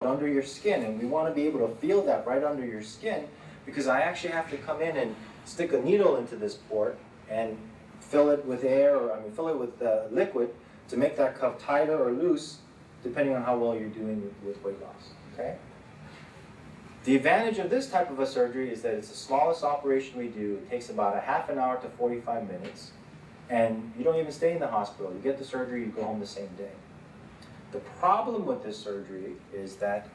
under your skin, and we want to be able to feel that right under your skin, because I actually have to come in and stick a needle into this port and fill it with air, or fill it with liquid to make that cuff tighter or loose, depending on how well you're doing with weight loss. Okay. The advantage of this type of a surgery is that it's the smallest operation we do. It takes about a half an hour to 45 minutes, and you don't even stay in the hospital. You get the surgery, you go home the same day. The problem with this surgery is that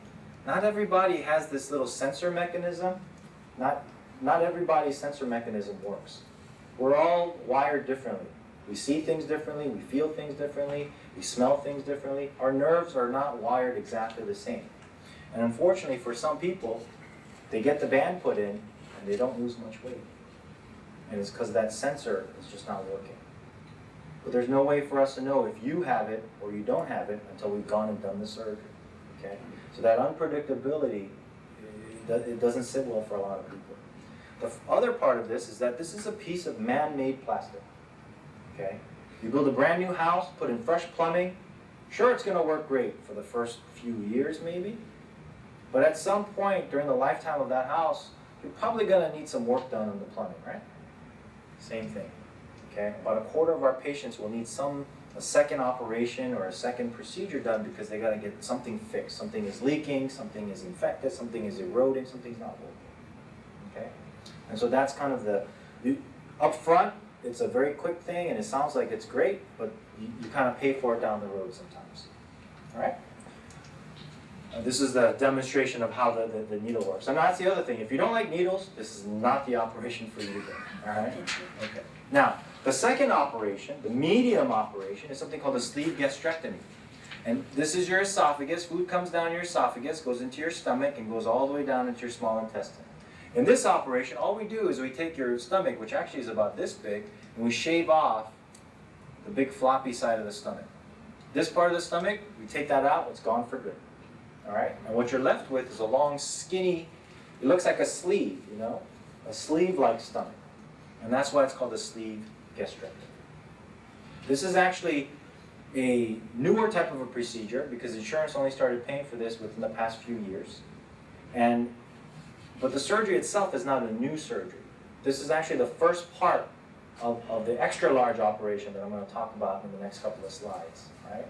not everybody has this little sensor mechanism. Not everybody's sensor mechanism works. We're all wired differently. We see things differently, we feel things differently, we smell things differently. Our nerves are not wired exactly the same. And unfortunately for some people, they get the band put in and they don't lose much weight. And it's because that sensor is just not working. But there's no way for us to know if you have it or you don't have it until we've gone and done the surgery. Okay? So that unpredictability, it doesn't sit well for a lot of people. The other part of this is that this is a piece of man-made plastic. Okay? You build a brand new house, put in fresh plumbing, sure, it's going to work great for the first few years maybe, but at some point during the lifetime of that house, you're probably going to need some work done on the plumbing, right? Same thing. Okay? About a quarter of our patients will need a second operation or a second procedure done because they got to get something fixed. Something is leaking, something is infected, something is eroding, something's not working. Okay? And so that's kind of up front, it's a very quick thing and it sounds like it's great, but you kind of pay for it down the road sometimes. All right? This is the demonstration of how the needle works. And that's the other thing. If you don't like needles, this is not the operation for you then. All right? Okay. Now, the second operation, the medium operation, is something called a sleeve gastrectomy. And this is your esophagus. Food comes down your esophagus, goes into your stomach, and goes all the way down into your small intestine. In this operation, all we do is we take your stomach, which actually is about this big, and we shave off the big floppy side of the stomach. This part of the stomach, we take that out, it's gone for good. All right? And what you're left with is a long, skinny, it looks like a sleeve, you know, a sleeve-like stomach. And that's why it's called a sleeve gastrectomy. This is actually a newer type of a procedure because insurance only started paying for this within the past few years. But the surgery itself is not a new surgery. This is actually the first part of the extra large operation that I'm going to talk about in the next couple of slides. Right?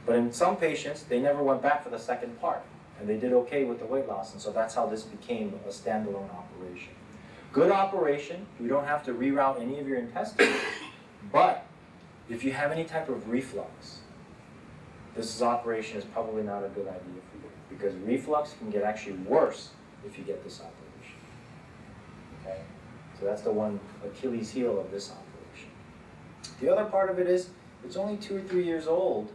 But in some patients, they never went back for the second part, and they did okay with the weight loss, and so that's how this became a standalone operation. Good operation, you don't have to reroute any of your intestines, but if you have any type of reflux, this operation is probably not a good idea for you, because reflux can get actually worse if you get this operation. Okay? So that's the one Achilles heel of this operation. The other part of it is, it's only 2 or 3 years old.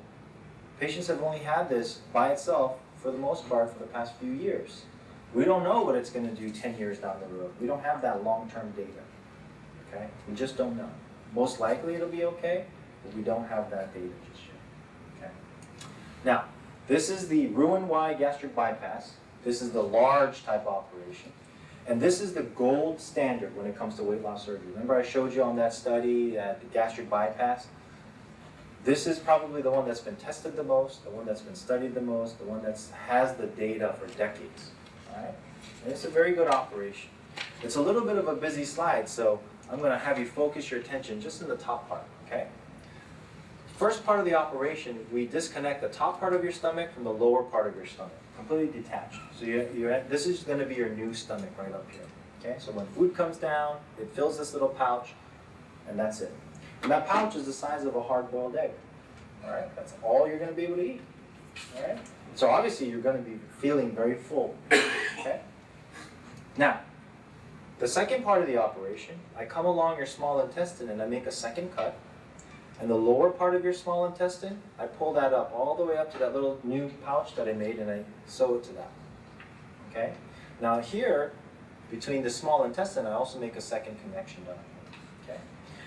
Patients have only had this by itself, for the most part, for the past few years. We don't know what it's going to do 10 years down the road. We don't have that long-term data. Okay? We just don't know. Most likely it'll be okay, but we don't have that data just yet. Okay? Now, this is the Roux-en-Y gastric bypass. This is the large type operation. And this is the gold standard when it comes to weight loss surgery. Remember I showed you on that study, the gastric bypass? This is probably the one that's been tested the most, the one that's been studied the most, the one that has the data for decades. All right? And it's a very good operation. It's a little bit of a busy slide, so I'm going to have you focus your attention just in the top part. Okay? First part of the operation, we disconnect the top part of your stomach from the lower part of your stomach, completely detached. So this is going to be your new stomach right up here. Okay? So when food comes down, it fills this little pouch, and that's it. And that pouch is the size of a hard-boiled egg. All right? That's all you're going to be able to eat. All right? So obviously you're going to be feeling very full. Okay? Now, the second part of the operation, I come along your small intestine and I make a second cut. And the lower part of your small intestine, I pull that up all the way up to that little new pouch that I made and I sew it to that. Okay? Now here, between the small intestine, I also make a second connection down here. Okay?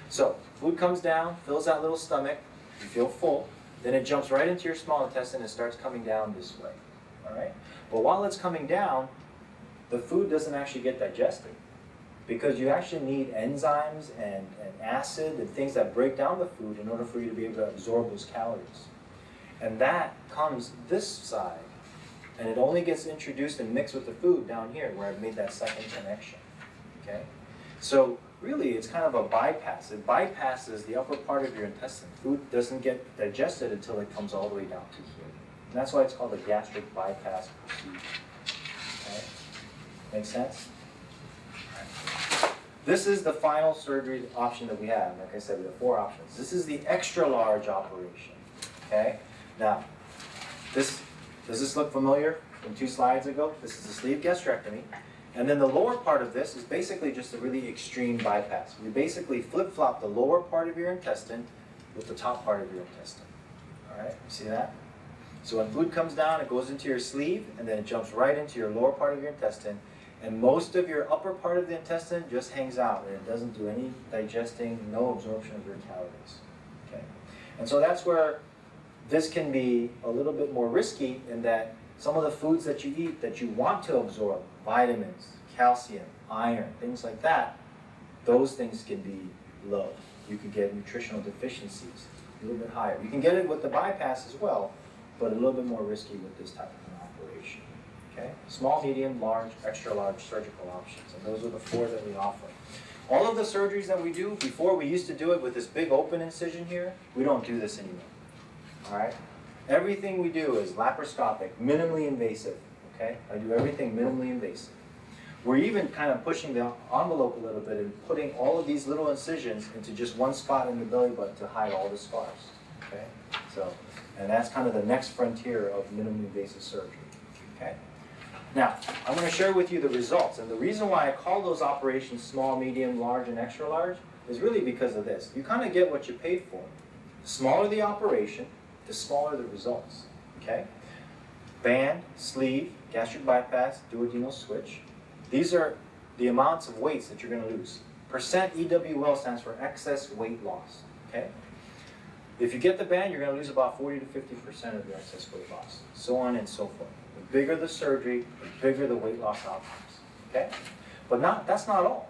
So, food comes down, fills that little stomach, you feel full, then it jumps right into your small intestine and starts coming down this way. All right? But while it's coming down, the food doesn't actually get digested, because you actually need enzymes and acid and things that break down the food in order for you to be able to absorb those calories. And that comes this side and it only gets introduced and mixed with the food down here where I've made that second connection. Okay? So really it's kind of a bypass. It bypasses the upper part of your intestine. Food doesn't get digested until it comes all the way down to here. And that's why it's called the gastric bypass procedure. Okay? Make sense? This is the final surgery option that we have. Like I said, we have 4 options. This is the extra large operation. Okay? Now, does this look familiar from 2 slides ago? This is a sleeve gastrectomy. And then the lower part of this is basically just a really extreme bypass. We basically flip-flop the lower part of your intestine with the top part of your intestine. All right? You see that? So when food comes down, it goes into your sleeve, and then it jumps right into your lower part of your intestine. And most of your upper part of the intestine just hangs out, and it doesn't do any digesting, no absorption of your calories. Okay? And so that's where this can be a little bit more risky in that some of the foods that you eat that you want to absorb, vitamins, calcium, iron, things like that, those things can be low. You could get nutritional deficiencies a little bit higher. You can get it with the bypass as well, but a little bit more risky with this type of an operation. Okay? Small, medium, large, extra large surgical options, and those are the 4 that we offer. All of the surgeries that we do, before we used to do it with this big open incision here, we don't do this anymore. All right? Everything we do is laparoscopic, minimally invasive. Okay? I do everything minimally invasive. We're even kind of pushing the envelope a little bit and putting all of these little incisions into just one spot in the belly button to hide all the scars. Okay? So, and that's kind of the next frontier of minimally invasive surgery. Okay? Now, I'm going to share with you the results. And the reason why I call those operations small, medium, large, and extra large is really because of this. You kind of get what you paid for. The smaller the operation, the smaller the results. Okay? Band, sleeve, gastric bypass, duodenal switch. These are the amounts of weights that you're going to lose. Percent EWL stands for excess weight loss. Okay? If you get the band, you're going to lose about 40 to 50% of your excess weight loss. So on and so forth. The bigger the surgery, the bigger the weight loss outcomes. Okay? But that's not all.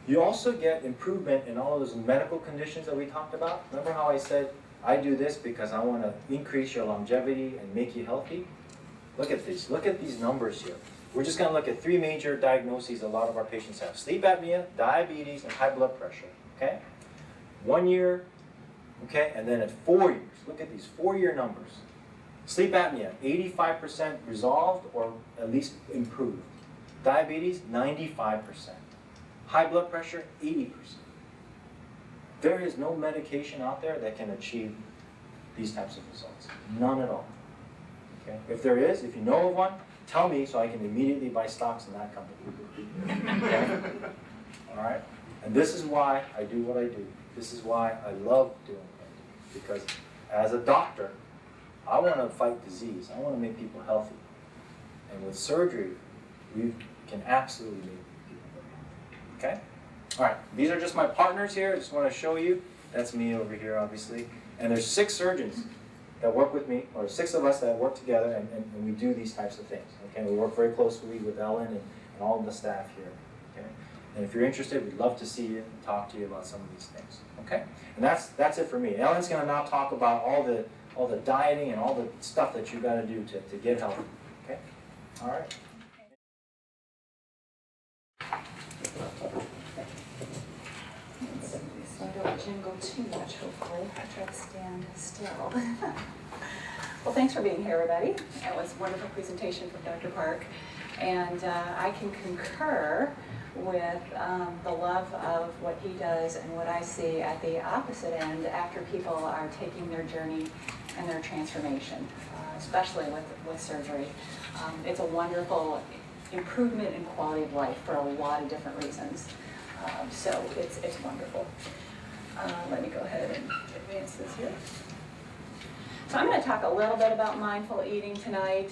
You also get improvement in all of those medical conditions that we talked about. Remember how I said, I do this because I want to increase your longevity and make you healthy? Look at these. Look at these numbers here. We're just going to look at 3 major diagnoses a lot of our patients have. Sleep apnea, diabetes, and high blood pressure. Okay? 1 year, okay, and then at 4 years. Look at these 4-year numbers. Sleep apnea, 85% resolved or at least improved. Diabetes, 95%. High blood pressure, 80%. There is no medication out there that can achieve these types of results. None at all. Okay? If there is, if you know of one, tell me so I can immediately buy stocks in that company. Okay? All right? And this is why I do what I do. This is why I love doing what I do. Because as a doctor, I want to fight disease. I want to make people healthy. And with surgery, we can absolutely make people healthy. Okay? All right. These are just my partners here. I just want to show you. That's me over here, obviously. And there's 6 surgeons that work with me, or 6 of us that work together, and we do these types of things. Okay? We work very closely with Ellen and all of the staff here. Okay? And if you're interested, we'd love to see you and talk to you about some of these things. Okay? And that's it for me. Ellen's going to now talk about all the dieting and all the stuff that you got to do to get healthy. Okay? All right. So I don't jingle too much, hopefully. I try to stand still. Well, thanks for being here, everybody. It was a wonderful presentation from Dr. Park. And I can concur with the love of what he does and what I see at the opposite end after people are taking their journey and their transformation, especially with surgery. It's a wonderful improvement in quality of life for a lot of different reasons. So it's wonderful. Let me go ahead and advance this here. So I'm going to talk a little bit about mindful eating tonight.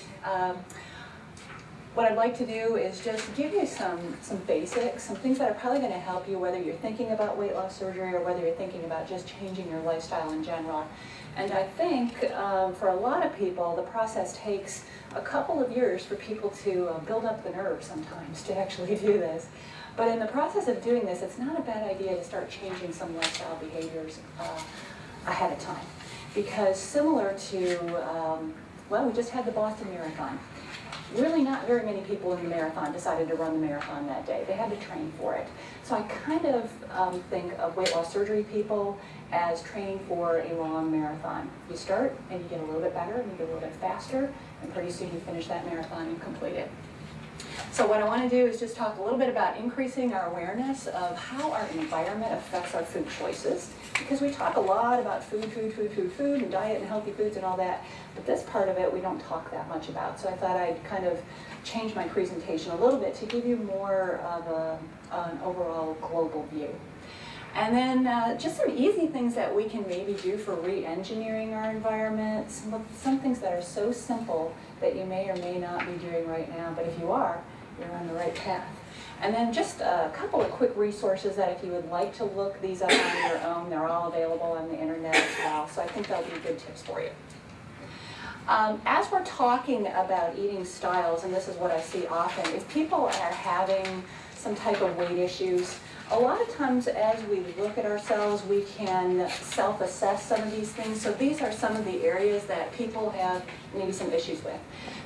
What I'd like to do is just give you some basics, some things that are probably going to help you whether you're thinking about weight loss surgery or whether you're thinking about just changing your lifestyle in general. And I think for a lot of people, the process takes a couple of years for people to build up the nerve sometimes to actually do this. But in the process of doing this, it's not a bad idea to start changing some lifestyle behaviors ahead of time. Because similar to Well, we just had the Boston Marathon. Really not very many people in the marathon decided to run the marathon that day. They had to train for it. So I kind of think of weight loss surgery people as training for a long marathon. You start and you get a little bit better and you get a little bit faster, and pretty soon you finish that marathon and complete it. So what I want to do is just talk a little bit about increasing our awareness of how our environment affects our food choices, because we talk a lot about food, and diet and healthy foods and all that, but this part of it we don't talk that much about. So I thought I'd kind of change my presentation a little bit to give you more of an overall global view. And then just some easy things that we can maybe do for re-engineering our environment, some things that are so simple that you may or may not be doing right now, but if you are, you're on the right path. And then just a couple of quick resources that if you would like to look these up on your own, they're all available on the internet as well, so I think they'll be good tips for you. As we're talking about eating styles, and this is what I see often, if people are having some type of weight issues, a lot of times as we look at ourselves, we can self-assess some of these things. So these are some of the areas that people have maybe some issues with.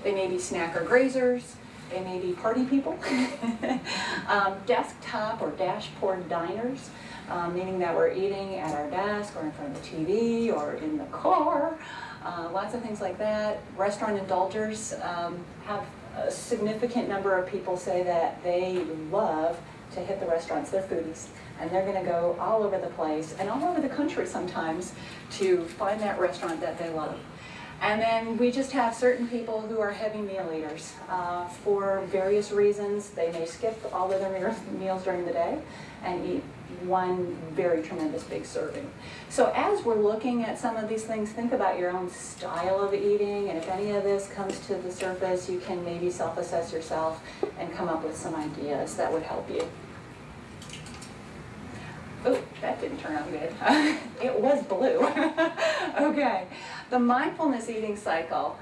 They may be snacker grazers, they may be party people, desktop or dashboard diners, meaning that we're eating at our desk or in front of the TV or in the car, lots of things like that. Restaurant indulgers have a significant number of people say that they love to hit the restaurants. They're foodies, and they're going to go all over the place and all over the country sometimes to find that restaurant that they love. And then we just have certain people who are heavy meal eaters for various reasons. They may skip all of their meals during the day and eat one very tremendous big serving. So as we're looking at some of these things, think about your own style of eating, and if any of this comes to the surface, you can maybe self-assess yourself and come up with some ideas that would help you. Oh, that didn't turn out good. It was blue. Okay, the mindfulness eating cycle.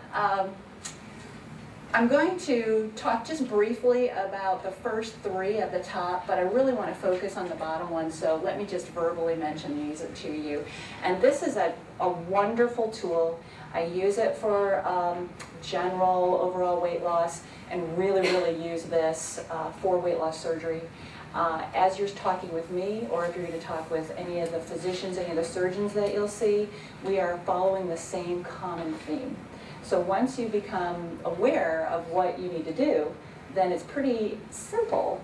I'm going to talk just briefly about the first three at the top, but I really want to focus on the bottom one, so let me just verbally mention these to you. And this is a wonderful tool. I use it for general overall weight loss, and really use this for weight loss surgery. As you're talking with me, or if you're going to talk with any of the physicians, any of the surgeons that you'll see, we are following the same common theme. So once you become aware of what you need to do, then it's pretty simple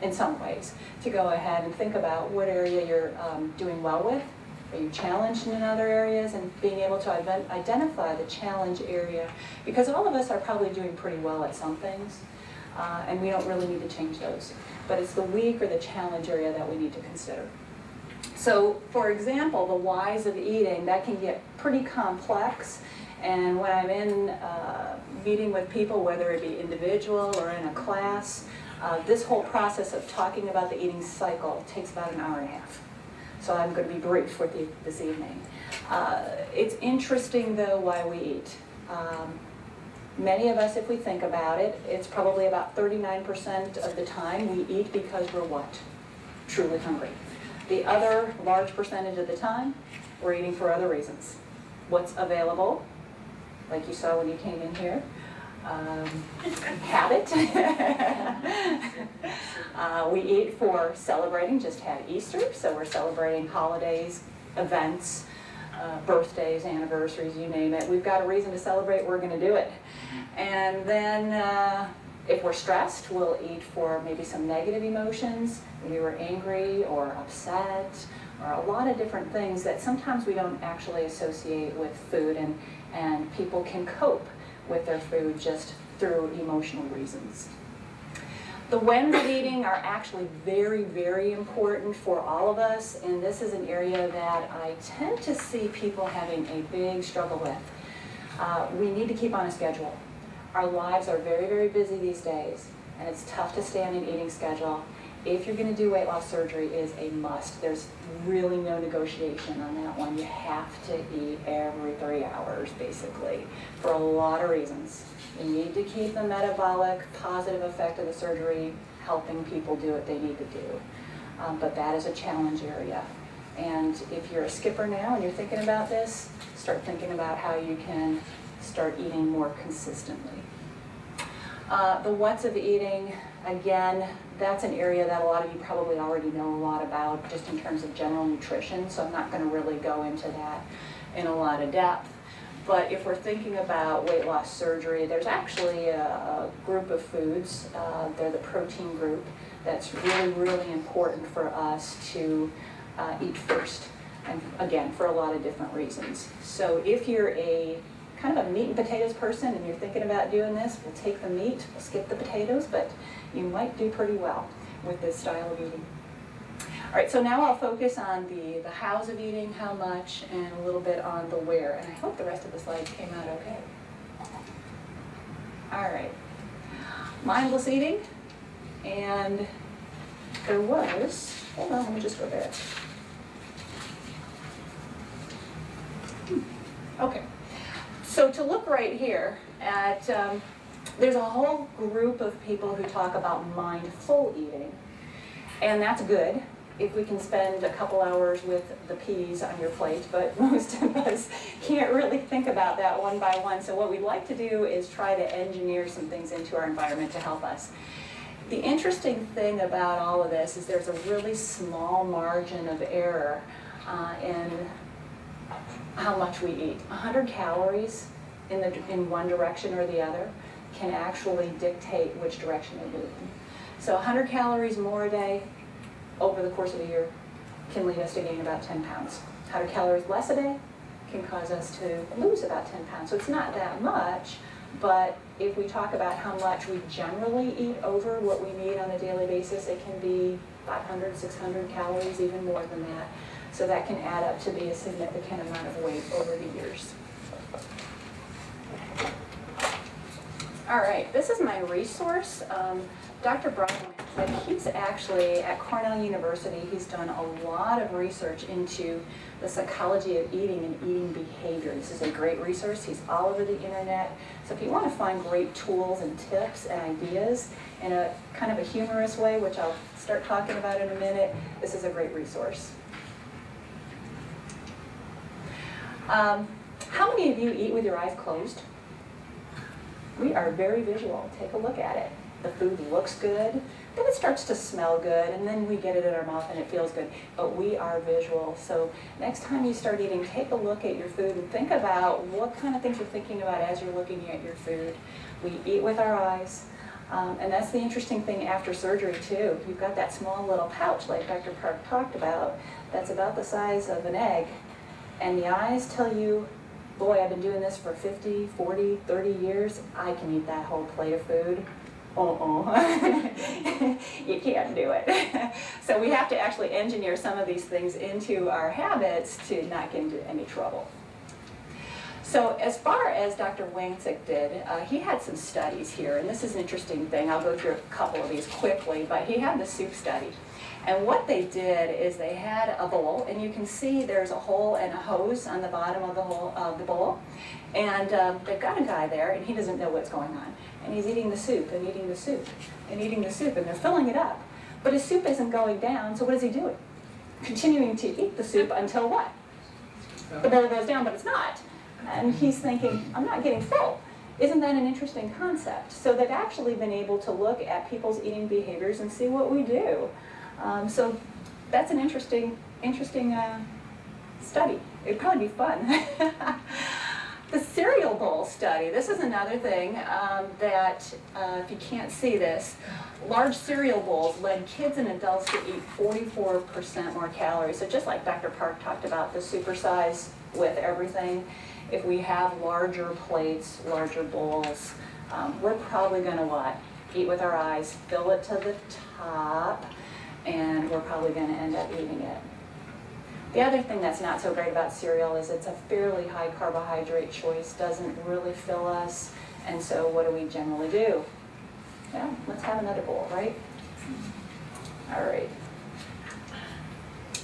in some ways to go ahead and think about what area you're doing well with. Are you challenged in other areas, and being able to identify the challenge area, because all of us are probably doing pretty well at some things, and we don't really need to change those. But it's the weak or the challenge area that we need to consider. So for example, the whys of eating, that can get pretty complex. And when I'm in meeting with people, whether it be individual or in a class, this whole process of talking about the eating cycle takes about an hour and a half. So I'm going to be brief with you this evening. It's interesting though why we eat. Many of us, if we think about it, it's probably about 39% of the time we eat because we're what? Truly hungry. The other large percentage of the time, we're eating for other reasons. What's available? Like you saw when you came in here, habit. We eat for celebrating, just had Easter, so we're celebrating holidays, events, birthdays, anniversaries, you name it. We've got a reason to celebrate, we're going to do it. And then if we're stressed, we'll eat for maybe some negative emotions. Maybe we're angry or upset, or a lot of different things that sometimes we don't actually associate with food, and people can cope with their food just through emotional reasons. The whens of eating are actually very important for all of us, and this is an area that I tend to see people having a big struggle with. We need to keep on a schedule. Our lives are very busy these days, and it's tough to stay on an eating schedule. If you're going to do weight loss surgery, it is a must. There's really no negotiation on that one. You have to eat every 3 hours, basically, for a lot of reasons. You need to keep the metabolic positive effect of the surgery helping people do what they need to do. But that is a challenge area. And if you're a skipper now and you're thinking about this, start thinking about how you can start eating more consistently. The what's of eating, again, that's an area that a lot of you probably already know a lot about just in terms of general nutrition, so I'm not going to really go into that in a lot of depth. But if we're thinking about weight loss surgery, there's actually a group of foods, they're the protein group, that's really, really important for us to eat first. And again, for a lot of different reasons. So if you're a kind of a meat and potatoes person and you're thinking about doing this, we'll take the meat, we'll skip the potatoes, but you might do pretty well with this style of eating. All right, so now I'll focus on the hows of eating, how much, and a little bit on the where. And I hope the rest of the slides came out okay. All right, mindless eating, and there was, hold on, let me just go back. Okay, so to look right here at, there's a whole group of people who talk about mindful eating, and that's good if we can spend a couple hours with the peas on your plate, but most of us can't really think about that one by one. So what we'd like to do is try to engineer some things into our environment to help us. The interesting thing about all of this is there's a really small margin of error in how much we eat. 100 calories in one direction or the other can actually dictate which direction we move in. So 100 calories more a day over the course of a year can lead us to gain about 10 pounds. 100 calories less a day can cause us to lose about 10 pounds. So it's not that much, but if we talk about how much we generally eat over what we need on a daily basis, it can be 500, 600 calories, even more than that. So that can add up to be a significant amount of weight over the years. All right, this is my resource. Dr. Brian, he's actually at Cornell University. He's done a lot of research into the psychology of eating and eating behavior. This is a great resource. He's all over the internet. So if you want to find great tools and tips and ideas in a kind of a humorous way, which I'll start talking about in a minute, this is a great resource. How many of you eat with your eyes closed? We are very visual. Take a look at it. The food looks good, then it starts to smell good, and then we get it in our mouth and it feels good. But we are visual. So next time you start eating, take a look at your food and think about what kind of things you're thinking about as you're looking at your food. We eat with our eyes. And that's the interesting thing after surgery too. You've got that small little pouch like Dr. Park talked about that's about the size of an egg. And the eyes tell you, boy, I've been doing this for 50, 40, 30 years. I can eat that whole plate of food. You can't do it. So we have to actually engineer some of these things into our habits to not get into any trouble. So as far as Dr. Wang did, he had some studies here, and this is an interesting thing. I'll go through a couple of these quickly, but he had the soup study. And what they did is they had a bowl, and you can see there's a hole and a hose on the bottom of the bowl. And they've got a guy there, and he doesn't know what's going on. And he's eating the soup, and eating the soup, and eating the soup, and they're filling it up. But his soup isn't going down, so what is he doing? Continuing to eat the soup until what? The bowl goes down, but it's not. And he's thinking, I'm not getting full. Isn't that an interesting concept? So they've actually been able to look at people's eating behaviors and see what we do. So that's an interesting study. It'd probably be fun. The cereal bowl study. This is another thing that, if you can't see this, large cereal bowls led kids and adults to eat 44% more calories. So just like Dr. Park talked about, the supersize with everything, if we have larger plates, larger bowls, we're probably going to what? Eat with our eyes, fill it to the top, and we're probably going to end up eating it. The other thing that's not so great about cereal is it's a fairly high carbohydrate choice, doesn't really fill us, and so what do we generally do? Yeah, let's have another bowl, right? All right.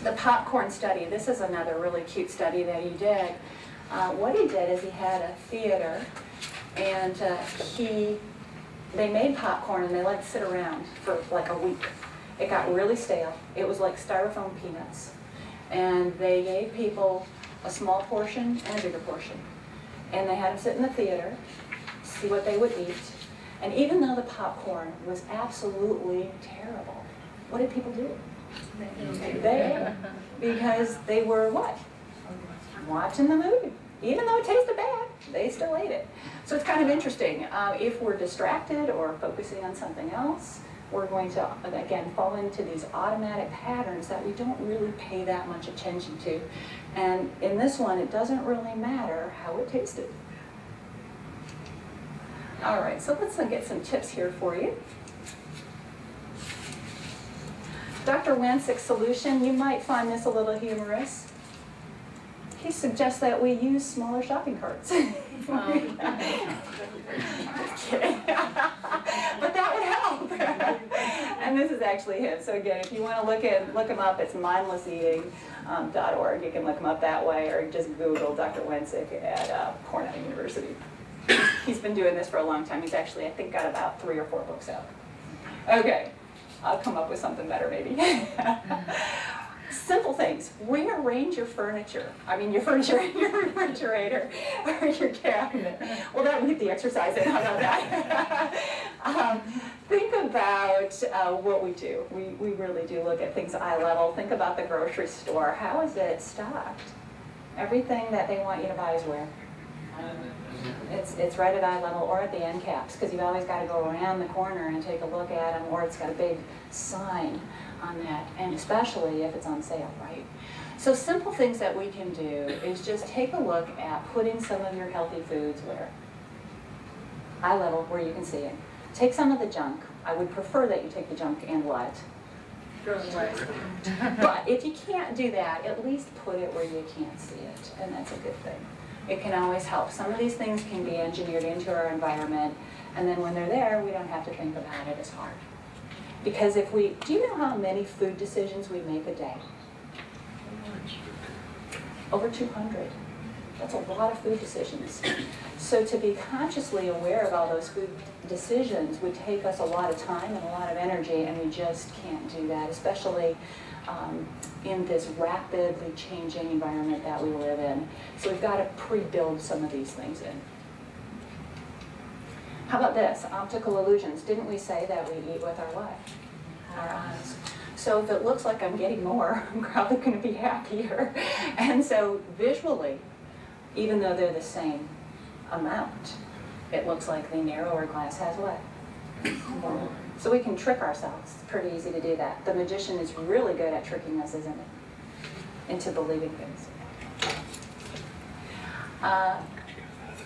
The popcorn study, this is another really cute study that he did. What he did is he had a theater, and they made popcorn and they let it sit around for like a week. It got really stale. It was like styrofoam peanuts. And they gave people a small portion and a bigger portion. and they had them sit in the theater, see what they would eat. And even though the popcorn was absolutely terrible, what did people do? They ate. Because they were what? Watching the movie. Even though it tasted bad, they still ate it. So it's kind of interesting. If we're distracted or focusing on something else, we're going to, again, fall into these automatic patterns that we don't really pay that much attention to. And in this one, it doesn't really matter how it tasted. All right, so let's get some tips here for you. Dr. Wancik's solution, you might find this a little humorous. He suggests that we use smaller shopping carts. Just kidding. But that would help. And this is actually him. So again, if you want to look him up, it's mindlesseating.org. You can look him up that way, or just Google Dr. Wancik at Cornell University. He's been doing this for a long time. He's actually, I think, got about 3 or 4 books out. Okay, I'll come up with something better maybe. Simple things. Rearrange your furniture. I mean, your furniture in your refrigerator or your cabinet. Well, that would get the exercise in. How about that? Think about what we do. We really do look at things eye level. Think about the grocery store. How is it stocked? Everything that they want you to buy is where? It's right at eye level or at the end caps, because you've always got to go around the corner and take a look at them, or it's got a big sign on that, and especially if it's on sale, right? So simple things that we can do is just take a look at putting some of your healthy foods where? Eye level, where you can see it. Take some of the junk. I would prefer that you take the junk and what? Throw it away. But if you can't do that, at least put it where you can't see it, and that's a good thing. It can always help. Some of these things can be engineered into our environment, and then when they're there, we don't have to think about it as hard. Because if we, do you know how many food decisions we make a day? Over 200. That's a lot of food decisions. So to be consciously aware of all those food decisions would take us a lot of time and a lot of energy, and we just can't do that, especially in this rapidly changing environment that we live in. So we've got to pre-build some of these things in. How about this? Optical illusions. Didn't we say that we eat with our what? Our eyes. So if it looks like I'm getting more, I'm probably going to be happier. And so visually, even though they're the same amount, it looks like the narrower glass has what? More. So we can trick ourselves. It's pretty easy to do that. The magician is really good at tricking us, isn't it? Into believing things.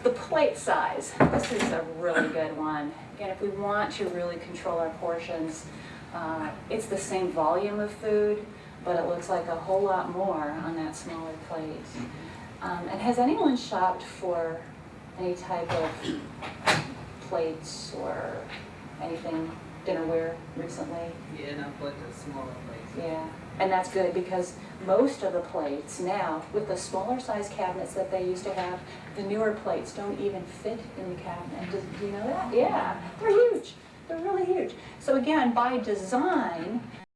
The plate size. This is a really good one. Again, if we want to really control our portions, it's the same volume of food, but it looks like a whole lot more on that smaller plate. And has anyone shopped for any type of plates or anything, dinnerware recently? Yeah, and I put the smaller plates. Yeah, and that's good because most of the plates now, with the smaller size cabinets that they used to have, the newer plates don't even fit in the cabinet. Do you know that? Yeah, they're huge. They're really huge. So again, by design,